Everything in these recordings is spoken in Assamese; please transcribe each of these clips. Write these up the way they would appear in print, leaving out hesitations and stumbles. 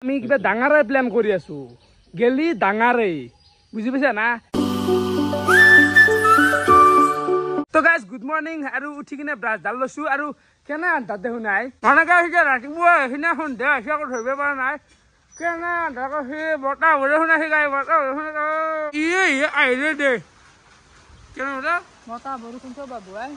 আমি কিবা ডাঙাৰে প্ল্যান কৰি আছো গেলি ডাঙাৰে বুজি পাইছা না তো গাইস গুড মৰ্নিং আৰু উঠি কিনে ব্ৰাছ ডাল লৈছো আৰু কেনে আন্ধাৰ দেখো নাই মানকা হিজা ৰাতিপুৱা এখিনা সন্ধিয়া হিজা কৰি ধৰিব পৰা নাই কেনে আন্ধাৰ হে বটা বৰষুণ আহি গাই বটা বৰষুণ ই আহিলে দে কেনে বটা বৰষুণ তো বাবু আই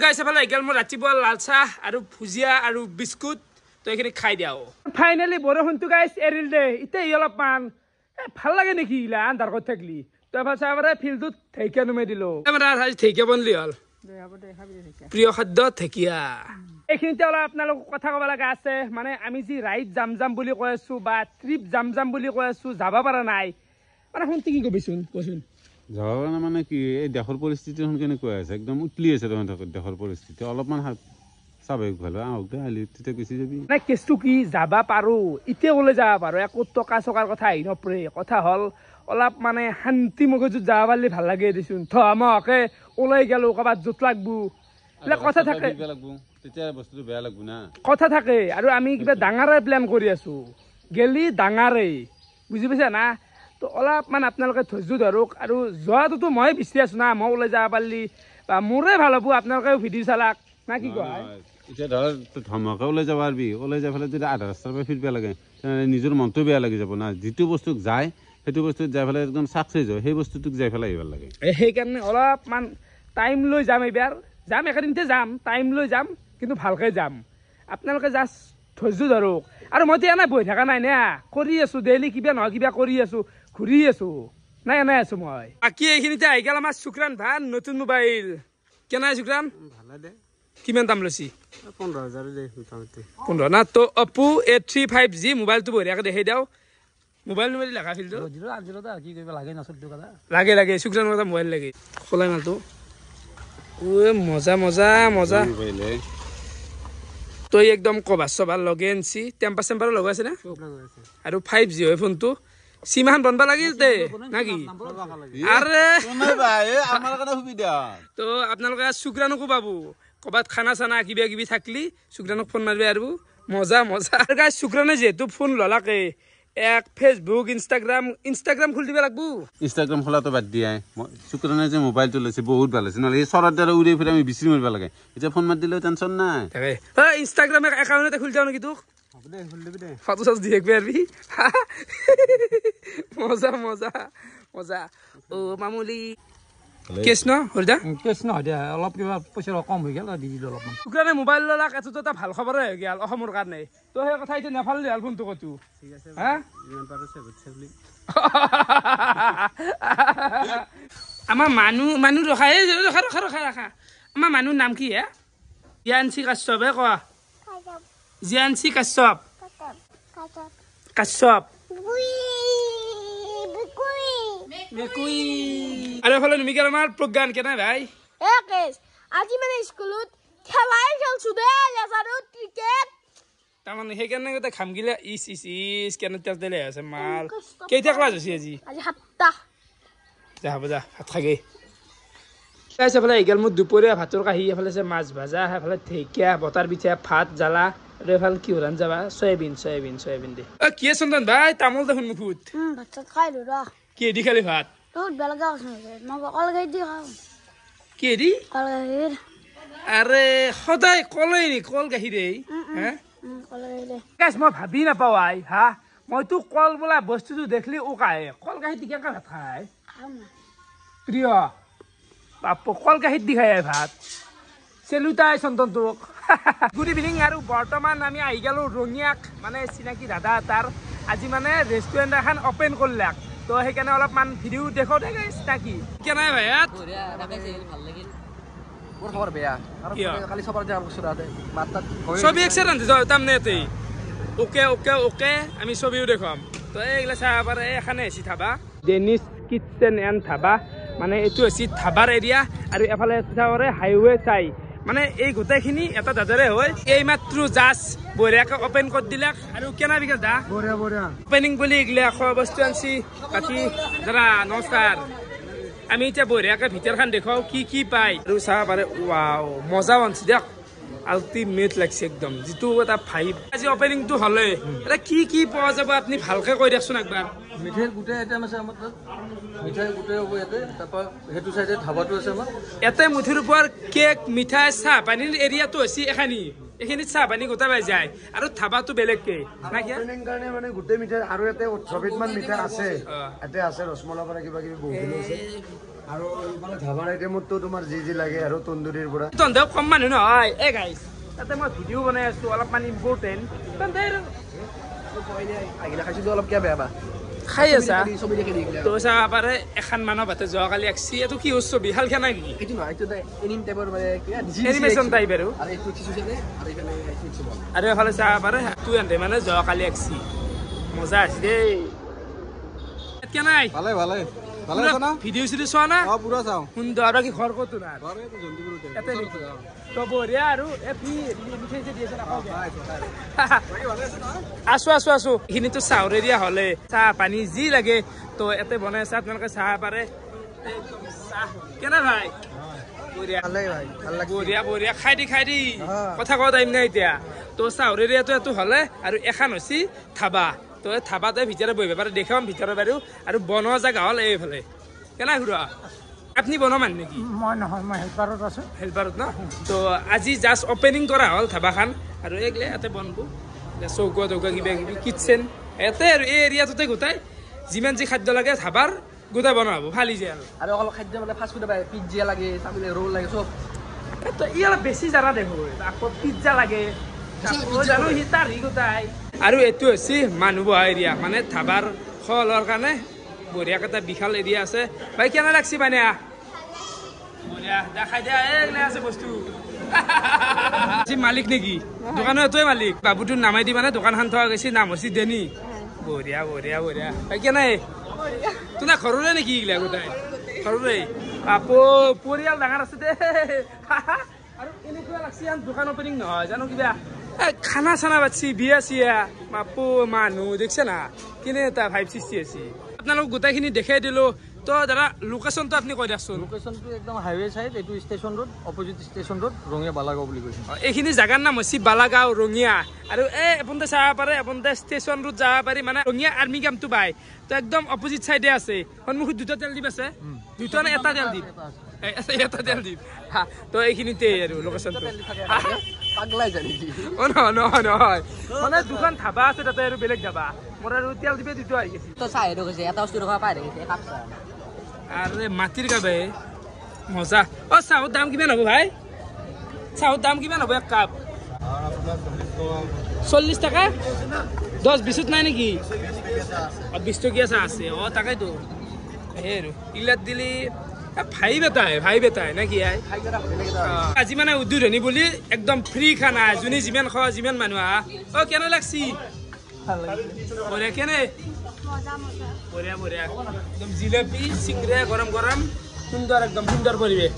গাইস এফালে গেল মই ৰাতিপুৱা লাল চাহ আৰু ভুজিয়া আৰু বিস্কুট তো এখিনি খাই দিও ফাইনালি বৰষুণটো গাইস এৰিল দে ইতে অলপমান ভাল লাগে নেকি ইলা আন্ধাৰ কৰি থাকলি তো এফালে চাবৰে ফিল্ডত ঠেকিয়া নুমে দিলো আমৰা আজি ঠেকিয়া বনলি হল প্ৰিয় খাদ্য ঠেকিয়া এইখিনিতে অলপ আপোনালোক কথা ক'ব লগা আছে মানে আমি যি ৰাইড যাম বুলি কৈ আছো বা ট্ৰিপ যাম বুলি কৈ আছো যাব পৰা নাই মানে শুনতে কি কবিচোন কচোন যাবা মানে কি এই দেশৰ পৰিস্থিতি কেনেকুৱা আছে একদম উতলি আছে দেশৰ পৰিস্থিতি অলপমান স্বাভাৱিক ভাল আলি তেতিয়া গুচি যাবি নাই কেছটো কি যাবা পাৰো ইতে ওলাই যাব পাৰো একো টকা চকাৰ কথা আহি নপৰে কথা হল অলপ মানে শান্তি মগজুত যাব পাৰিলে ভাল লাগে দেচোন থমকে ওলাই গেলো ক'ৰবাত জোত লাগবো কথা থাকে তেতিয়া বস্তুটো বেয়া লাগবো না কথা থাকে আৰু আমি কিবা ডাঙাৰে প্ল্যান কৰি আছো গেলি ডাঙাৰে বুজি পাইছা না তো অলপ মানে আপোনালোকে ধৈৰ্য ধৰক আৰু যোৱাটোতো মই বিচাৰি আছো না মই ওলাই যাব পাৰিলি বা মোৰে ভাল হ'ব আপোনালোকেও ভিডিঅ' চালাক না কি কয় এতিয়া ধৰ ধমকে ওলাই যাব পাৰবি ওলাই যাই পেলাই যদি আধা ৰাস্তাৰ পৰা ফিৰবা লাগে নিজৰ মনটো বেয়া লাগি যাব না যিটো বস্তুক যায় সেইটো বস্তুত যাই পেলাই একদম চাকচেছ হয় সেই বস্তুটোক যাই পেলাই আহিব লাগে সেইকাৰণে অলপমান টাইম লৈ যাম এইবাৰ যাম একেদিনতে যাম টাইম লৈ যাম কিন্তু ভালকৈ যাম আপোনালোকে জাষ্ট ধৈৰ্য ধৰক আৰু মইতো এনে বহি থকা নাই না কৰি আছো ডেইলি কিবা নহয় কিবা কৰি আছো ঘূৰি আছো নাই এনে আছো মই বাকী এইখিনিতে আহি গেল আমাৰ শুক্ৰান ভান নতুন মোবাইল কেনে শুক্ৰান ভালে দে কিমান দাম লৈছি 15,000 দে মোটামুটি 15 না তো Oppo A35G মোবাইলটো বঢ়িয়াকৈ দেখাই দিও মোবাইল নম্বৰ লেখা ফিলটো কি কৰিব লাগে নচলটো কথা লাগে শুক্ৰানৰ এটা মোবাইল লাগে খোলাই মালটো ও মজা মজা মজা তো একদম কভাৰ সভাৰ লগে আনছি টেম্পাৰ চেম্পাৰ লগা আছে না আৰু 5G হয় ফোনটো সিমান বনবা লাগিল তে নাকি আৰে আমাৰ কাৰণে সুবিধা তো আপোনালোকে শুক্ৰানকো পাবো কবাত খানা চানা কিবা কিবি থাকলি শুক্ৰানক ফোন মাৰবে আৰু মজা আৰু গাইস শুক্ৰানে যেহেতু ফোন ললাকে এক ফেসবুক ইনষ্টাগ্ৰাম খুলি দিব লাগবো ইনষ্টাগ্ৰাম খোলাটো বাদ দিয়াই শুক্ৰানে যে মোবাইলটো লৈছে বহুত ভাল আছে নহলে এই চৰাৰ দ্বাৰা উৰি ফুৰি আমি বিচি মাৰিব লাগে এতিয়া ফোন মাৰ দিলেও টেনচন নাই ইনষ্টাগ্ৰাম একাউণ্টতে খুলি যাও নেকি তোক ফটো চাচ দি দেখবি আরবি মজা ও মামুলি কেছ ন হলদা কেছ নহয় দিয়া অলপ কিবা পইচা কম হৈ গেল দি দিলো অলপমান শুক্ৰানে মোবাইল ললাক এটো এটা ভাল খবৰে হৈ গেল অসমৰ কাৰণে তো সেই কথা এতিয়া নেফাললি হাল ফোনটো কতো ঠিক আছে হা ইমান পাৰো চেভলি আমাৰ মানুহ ৰখা আমাৰ মানুহ নাম কি হে জিয়ানসি কাশ্যপ হে কোৱা জিয়ানসি কাশ্যপ মেকুই আৰু এফালে নিমিকেল আমাৰ প্ৰজ্ঞান কেনে ভাই আজি মানে স্কুলত খেলাই খেলছো দে লেজাৰত ক্ৰিকেট তাৰমানে সেইকাৰণে গোটেই খামগিলা ইচ কেনে তেল তেলে আছে মাল কেইটা ক্লাছ হৈছে আজি 7টা যা হ'ব যা ভাত খাগে এফালে এইগাল মোৰ দুপৰীয়া ভাতৰ কাহি এফালে আছে মাছ ভাজা এফালে ঢেকীয়া বতাৰ পিঠা ভাত জ্বালা আৰু এফালে কি হৰান যাবা চয়াবিন দে কি চন্দন ভাই তামোল দেখোন মুখত ভাত খাই লো ৰ কি দি খালি ভাত বহুত বেলগা আছে মই কল গাই দি খাওঁ কি দি কল গাখীৰ আৰে সদায় কলেই নি কল গাখীৰেই হা কল গাখীৰ গাইছ মই ভাবি নাপাওঁ আই হা মইতো কল বোলা বস্তুটো দেখলি উকায় কল গাখীৰ দি কেনেকৈ ভাত খায় প্ৰিয় বাপু কল গাখীৰ দি খায় ভাত চেলুতাই চন্দনটোক গুড ইভিনিং আৰু বৰ্তমান আমি আহি গেলো ৰঙিয়াক মানে চিনাকি দাদা এটাৰ আজি মানে ৰেষ্টুৰেণ্ট এখন অপেন কৰিলাক তো সেইকাৰণে অলপমান ভিডিঅ' দেখো দে গাইছ নাকি কেনে ভাই খবৰ বেয়া কালি সবাৰ যাম সুৰাতে মাত্ৰা ছবি এক্সেলেন্ট তাৰমানে এতেই ওকে আমি ছবিও দেখাম তো এইগিলা চাব পাৰে এখানে AC dhaba Dennis kitchen and dhaba মানে এইটো এচি ধাবাৰ এৰিয়া আৰু এফালে চাব পাৰে হাইৱে চাই মানে এই গোটেইখিনি এটা দাদাৰে হয় এই মাত্ৰ জাষ্ট বঢ়িয়াকৈ অপেন কৰি দিলাক আৰু কেনা বিকাশ দা বঢ়িয়া অপেনিং বুলি এইগিলা খোৱা বস্তু আনছি বাকী দাদা নমস্কাৰ আমি এতিয়া বঢ়িয়াকে ভিতৰখন দেখাও কি পায় আৰু চাব পাৰে ৱাও মজা বানছি দিয়ক আল্টিমেট লাগছে একদম যেটো এটা ভাইব আজি ওপেনিংটো হলে এটা কি পোৱা যাব আপুনি ভালকে কৈ দিয়কচোন একবাৰ মিঠাইৰ গোটেই আইটেম আছে আমাৰ তাত মিঠাই গোটেই হ'ব ইয়াতে তাৰপৰা সেইটো চাইডে ধাবাটো আছে আমাৰ ইয়াতে মুঠিৰ ওপৰ কেক মিঠাই চাহ পানীৰ এৰিয়াটো হৈছে এখানি এইখিনিত চাহ পানী গোটা পাই যায় আৰু ধাবাটো বেলেগকে ওপেনিং কাৰণে মানে গোটেই মিঠাই আৰু ইয়াতে 18বিধমান মিঠাই আছে ইয়াতে আছে ৰসমলাই পৰা কিবা কিবি বহুত আছে আৰু মানে ধাবাৰ আইটেমতো তোমাৰ যি লাগে আৰু তন্দুৰীৰ পৰা তন্দে কম মানুহ নহয় এ গাইছ তাতে মই ভিডিঅ' বনাই আছো অলপ মানে ইম্পৰ্টেণ্ট তন্দে আহিলে খাইছিলোঁ অলপ কিয় বেয়া বা খাই আছা ছবি দেখি দিলে তো চাব পাৰে এখন মানুহ বাটে যোৱাকালি একচি এইটো কি ছবি হাল খেলা নেকি এইটো নহয় এইটো এনিম টাইপৰ মানে এনিমেশ্যন টাইপ আৰু এইটো কিছু জানে আৰু এইফালে আৰু এফালে চাব পাৰে টু এণ্ড মানে যোৱাকালি একচি মজা আছে দেই কেনাই ভালে ভালে ভালে আছে না ভিডিঅ' চিডিঅ' চোৱা না পুৰা চাওঁ সুন্দৰ আৰু কি ঘৰ ক'তো না ইয়াতে নেকি তো বঢ়িয়া আৰু আছো এইখিনিতো চাহৰে দিয়া হ'লে চাহ পানী যি লাগে তো ইয়াতে বনাই আছে আপোনালোকে চাহ পাৰে কেনে ভাই বঢ়িয়া খাই দি কথা কোৱা টাইম নাই এতিয়া তো চাহৰে দিয়াটো এইটো হ'লে আৰু এখন হৈছে ধাবা তো এই ধাবাতে ভিতৰে বহিব পাৰে দেখাম ভিতৰে বাৰু আৰু বনোৱা জেগা হ'ল এইফালে কেনে ঘূৰা আপনি বনোৱা মানুহ নেকি মই নহয় মই হেল্পাৰত আছো হেল্পাৰত ন তো আজি জাষ্ট অপেনিং কৰা হ'ল ধাবাখন আৰু এইগিলা ইয়াতে বনব চৌকা কিবা কিবি কিটচেন ইয়াতে আৰু এই এৰিয়াটোতে গোটাই যিমান যি খাদ্য লাগে ধাবাৰ গোটাই বনোৱা হ'ব ফালি যায় আৰু অকল খাদ্য মানে ফাষ্ট ফুড পিজ্জা লাগে চাওমিন ৰোল লাগে চব তো ই অলপ বেছি জানা দেখো আকৌ পিজ্জা লাগে জানো সি তাৰ সি গোটাই আৰু এইটো হৈছে মানুহ বহা এৰিয়া মানে ধাবাৰ খোৱাৰ কাৰণে বঢ়িয়াকে এটা বিশাল এৰিয়া আছে ভাই কেনে লাগছি মানে বঢ়িয়া দেখাই দিয়া এইগিলা আছে বস্তু মালিক নেকি দোকানৰ এইটোৱে মালিক বাবুটো নামাই দি মানে দোকানখন থোৱা গৈছে নাম হৈছে ডেনি বঢ়িয়া ভাই কেনে তোমাৰ ঘৰৰে নেকি এইগিলা গোটাই ঘৰৰে আকৌ পৰিয়াল ডাঙৰ আছে দে আৰু এনেকুৱা লাগছি দোকান অপেনিং নহয় জানো কিবা খানা চানা পাতছি বিয়া চিয়া বাপু মানুহ দেখছে না কেনে এটা ভাইব সৃষ্টি আছে আপোনালোক গোটেইখিনি দেখাই দিলো তো দাদা লোকেশ্যনটো আপুনি কৈ দিয়কচোন লোকেশ্যনটো একদম হাইৱে চাইড এইটো station road opposite station road Rangia Balagaon বুলি কৈছে এইখিনি জাগাৰ নাম হৈছে বালাগাঁও ৰঙিয়া আৰু এই আপোনালোকে চাব পাৰে আপোনালোকে ষ্টেচন ৰোড যাব পাৰি মানে ৰঙিয়া আৰ্মি কেম্পটো পায় তো একদম অপজিট চাইডে আছে সন্মুখত দুটা তেল দ্বীপ আছে দুটা নে এটা তেল দ্বীপ এটা তেল দ্বীপ তো এইখিনিতে আৰু লোকেশ্যনটো পাগলাই যায় নেকি নহয় মানে দুখন ধাবা আছে তাতে আৰু বেলেগ ধাবা মোৰ আৰু তেল দ্বীপে দুটো আহি গৈছে তো চাই ৰখেছে এটা বস্তু ৰখা পাই ৰাখিছে কাপ চাহ আরে মাটির গাবে মজা ও চাহর দাম কিমান হব ভাই চাহর দাম কিমান হব এক কাপ 40 টাকা 10-20 নাই নাকি 20 টকীয়া চাহ আছে ও তাকাই তো হেরু ইলাত দিলি ভাই বেটাই নাকি আজি মানে উদ্বোধনী বুলি একদম ফ্ৰী খানা যোনে যিমান খাওয়া যিমান মানুহ আহা ও কেনে লাগছি বঢ়িয়া কেনে বঢ়িয়া একদম জিলেপি চিংৰা গৰম সুন্দৰ একদম সুন্দৰ পৰিৱেশ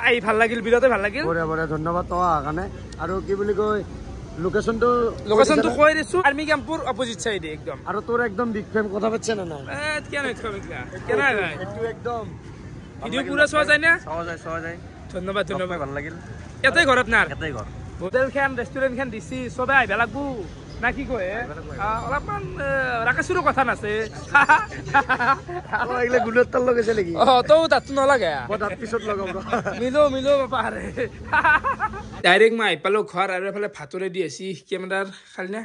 আহি ভাল লাগিল বিৰাতে ভাল লাগিল বঢ়িয়া ধন্যবাদ তো অহাৰ কাৰণে আৰু কি বুলি কয় লোকেশ্যনটো কৈ দিছো আৰ্মি কেম্পৰ অপজিট চাইডে একদম আৰু তোৰ একদম বিগ ফ্ৰেম কথা পাতিছে না নাই কেনে একদম ভিডিঅ' পুৰা চোৱা যায় না চোৱা যায় ধন্যবাদ ভাল লাগিল ইয়াতে ঘৰ আপোনাৰ এটাই ঘৰ হোটেল খান ৰেষ্টুৰেণ্ট খান দিছি চবে আহিব লাগবো না কি কয় অলপমান ৰাকেশৰো কথা নাছে এইগিলা গুলত তাল লগাইছে নেকি তৌ তাততো নালাগে তাত পিছত লগাম মিলো পাৰে ডাইৰেক্ট মই আহি পালো ঘৰ আৰু এফালে ভাতৰে দি আছি কেমেৰাৰ খালি না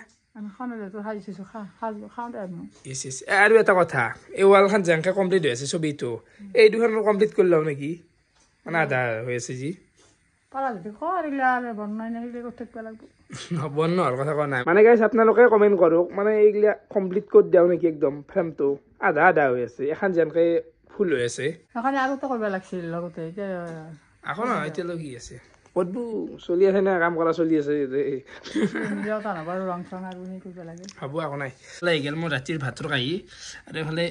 আৰু এটা কথা এই ৱালখন যেনেকে কমপ্লিট হৈ আছে ছবিটো এই দুখন কমপ্লিট কৰি লওঁ নেকি মানে আধা হৈ আছে যি বনোৱাৰ কথা কোৱা নাই মানে গাইছ আপোনালোকে কমেণ্ট কৰক মানে এইগিলা কমপ্লিট কৰি দিওঁ নেকি একদম ফ্ৰেমটো আধা হৈ আছে এখন যেনেকে ফুল হৈ আছে আকৌ নহয় এতিয়ালৈ কি আছে ক'তবো চলি আছে না কাম কৰা চলি আছে হ'ব আকৌ নাই আহি গ'ল মোৰ ৰাতিৰ ভাতৰ কাঁহী আৰু এইফালে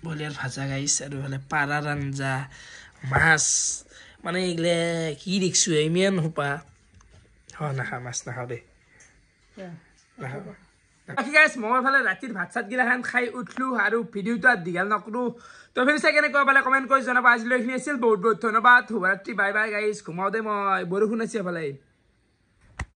বলিয়াৰ ভাজা গাইছ আৰু এইফালে পাৰাৰ আঞ্জা মাছ মানে এইগিলা কি দেখিছোঁ ইমান সোপা নাখাওঁ মাছ নাখাওঁ দেই নাখাওঁ বাকী গাইছ মই ফালে ৰাতিৰ ভাত চাত গিলাখান খাই উঠলোঁ আৰু ভিডিঅ'টো আৰু দীঘল নকৰোঁ তো ফিৰ চাই কেনেকুৱা পালে কমেণ্ট কৰি জনাব আজিলৈ এইখিনি আছিল বহুত বহুত ধন্যবাদ শুভৰাত্ৰি বাই বাই গাইছ ঘুমাওঁ দে মই বৰষুণ আছে এফালে